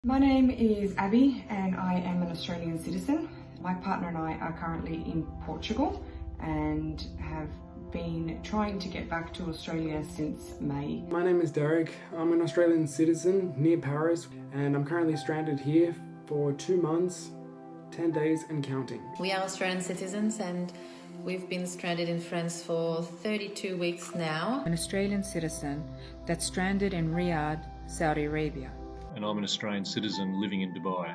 My name is Abby and I am an Australian citizen. My partner and I are currently in Portugal and have been trying to get back to Australia since May. My name is Derek. I'm an Australian citizen near Paris and I'm currently stranded here for 2 months, 10 days and counting. We are Australian citizens and we've been stranded in France for 32 weeks now. An Australian citizen that's stranded in Riyadh, Saudi Arabia. And I'm an Australian citizen living in Dubai.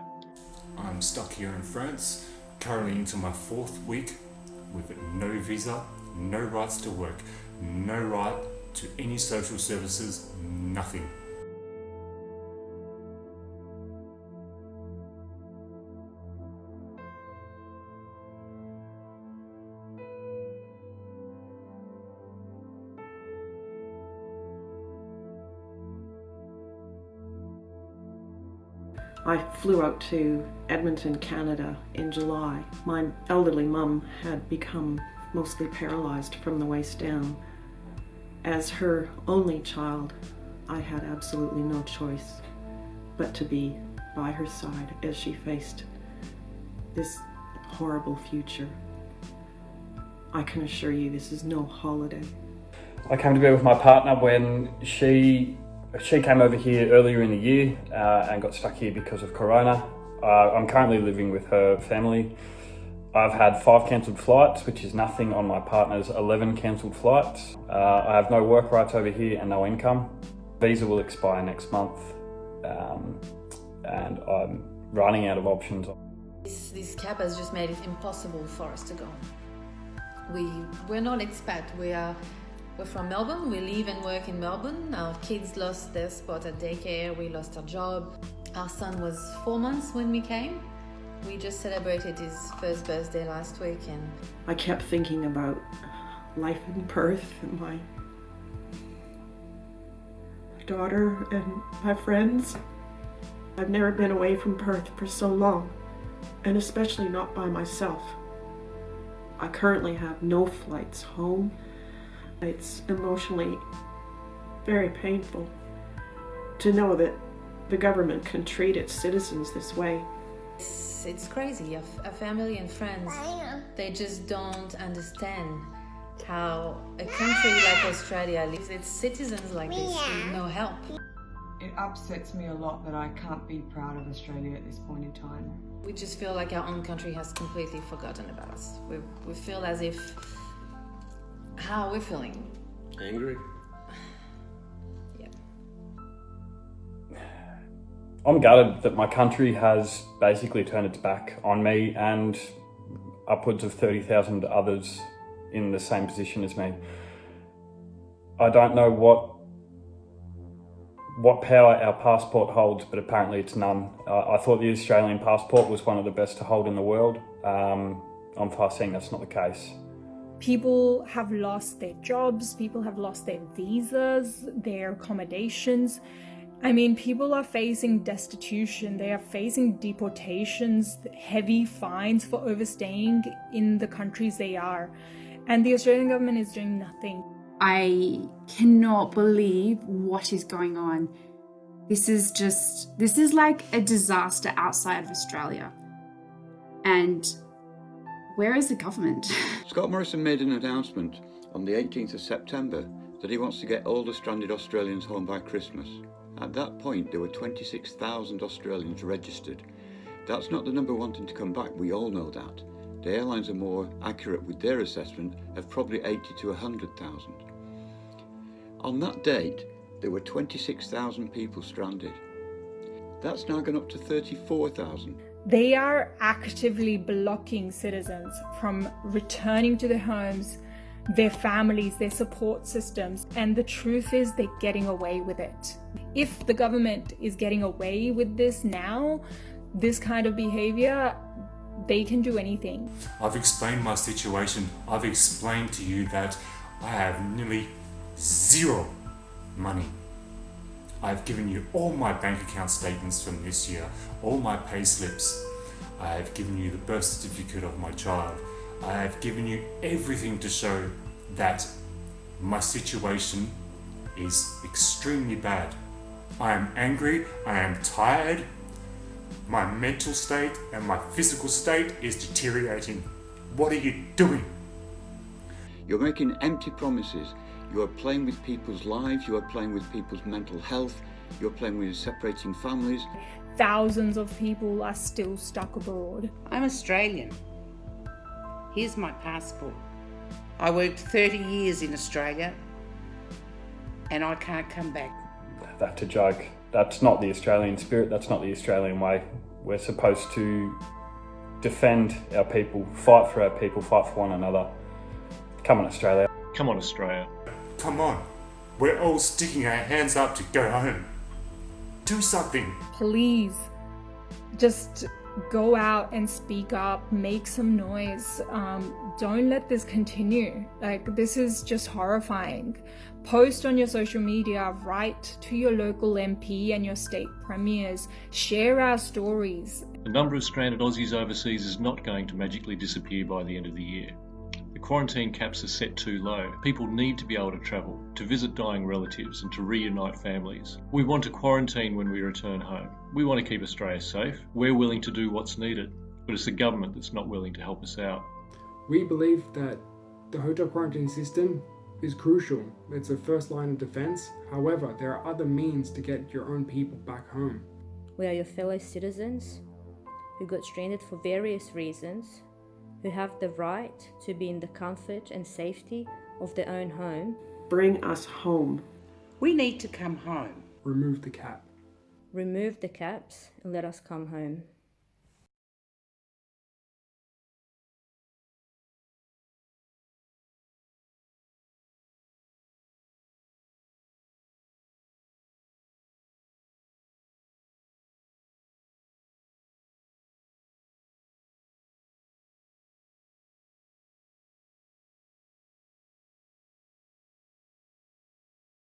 I'm stuck here in France, currently into my 4th week with no visa, no rights to work, no right to any social services, nothing. I flew out to Edmonton, Canada in July. My elderly mum had become mostly paralyzed from the waist down. As her only child, I had absolutely no choice but to be by her side as she faced this horrible future. I can assure you this is no holiday. I came to be with my partner when she came over here earlier in the year and got stuck here because of Corona. I'm currently living with her family. I've had 5 cancelled flights, which is nothing on my partner's 11 cancelled flights. I have no work rights over here and no income. Visa will expire next month and I'm running out of options. This cap has just made it impossible for us to go. We're not expat, we're from Melbourne, we live and work in Melbourne. Our kids lost their spot at daycare, we lost our job. Our son was 4 months when we came. We just celebrated his first birthday last week and I kept thinking about life in Perth and my daughter and my friends. I've never been away from Perth for so long, and especially not by myself. I currently have no flights home. It's emotionally very painful to know that the government can treat its citizens this way. it's crazy. Our family and friends, they just don't understand how a country like Australia leaves its citizens like this with no help. It upsets me a lot that I can't be proud of Australia at this point in time. We just feel like our own country has completely forgotten about us. We feel as if... How are we feeling? Angry? Yeah. I'm gutted that my country has basically turned its back on me and upwards of 30,000 others in the same position as me. I don't know what power our passport holds, but apparently it's none. I thought the Australian passport was one of the best to hold in the world. I'm fast seeing that's not the case. People have lost their jobs, people have lost their visas, their accommodations. I mean, people are facing destitution, they are facing deportations, heavy fines for overstaying in the countries they are. And the Australian government is doing nothing. I cannot believe what is going on. This is like a disaster outside of Australia. And where is the government? Scott Morrison made an announcement on the 18th of September that he wants to get all the stranded Australians home by Christmas. At that point, there were 26,000 Australians registered. That's not the number wanting to come back, we all know that. The airlines are more accurate with their assessment of probably 80 to 100,000. On that date, there were 26,000 people stranded. That's now gone up to 34,000. They are actively blocking citizens from returning to their homes, their families, their support systems, and the truth is they're getting away with it. If the government is getting away with this now, this kind of behavior, they can do anything. I've explained my situation. I've explained to you that I have nearly zero money. I've given you all my bank account statements from this year, all my pay slips. I have given you the birth certificate of my child. I have given you everything to show that my situation is extremely bad. I am angry, I am tired, My mental state and my physical state is deteriorating. What are you doing? You're making empty promises. You are playing with people's lives. You are playing with people's mental health. You're playing with separating families. Thousands of people are still stuck abroad. I'm Australian. Here's my passport. I worked 30 years in Australia and I can't come back. That's a joke. That's not the Australian spirit, that's not the Australian way. We're supposed to defend our people, fight for our people, fight for one another. Come on, Australia. Come on, Australia. Come on. We're all sticking our hands up to go home. Do something. Please, just go out and speak up, make some noise. Don't let this continue. Like, this is just horrifying. Post on your social media, write to your local MP and your state premiers, share our stories. The number of stranded Aussies overseas is not going to magically disappear by the end of the year. The quarantine caps are set too low. People need to be able to travel, to visit dying relatives and to reunite families. We want to quarantine when we return home. We want to keep Australia safe. We're willing to do what's needed, but it's the government that's not willing to help us out. We believe that the hotel quarantine system is crucial. It's a first line of defense. However, there are other means to get your own people back home. We are your fellow citizens who got stranded for various reasons, who have the right to be in the comfort and safety of their own home. Bring us home. We need to come home. Remove the cap. Remove the caps and let us come home.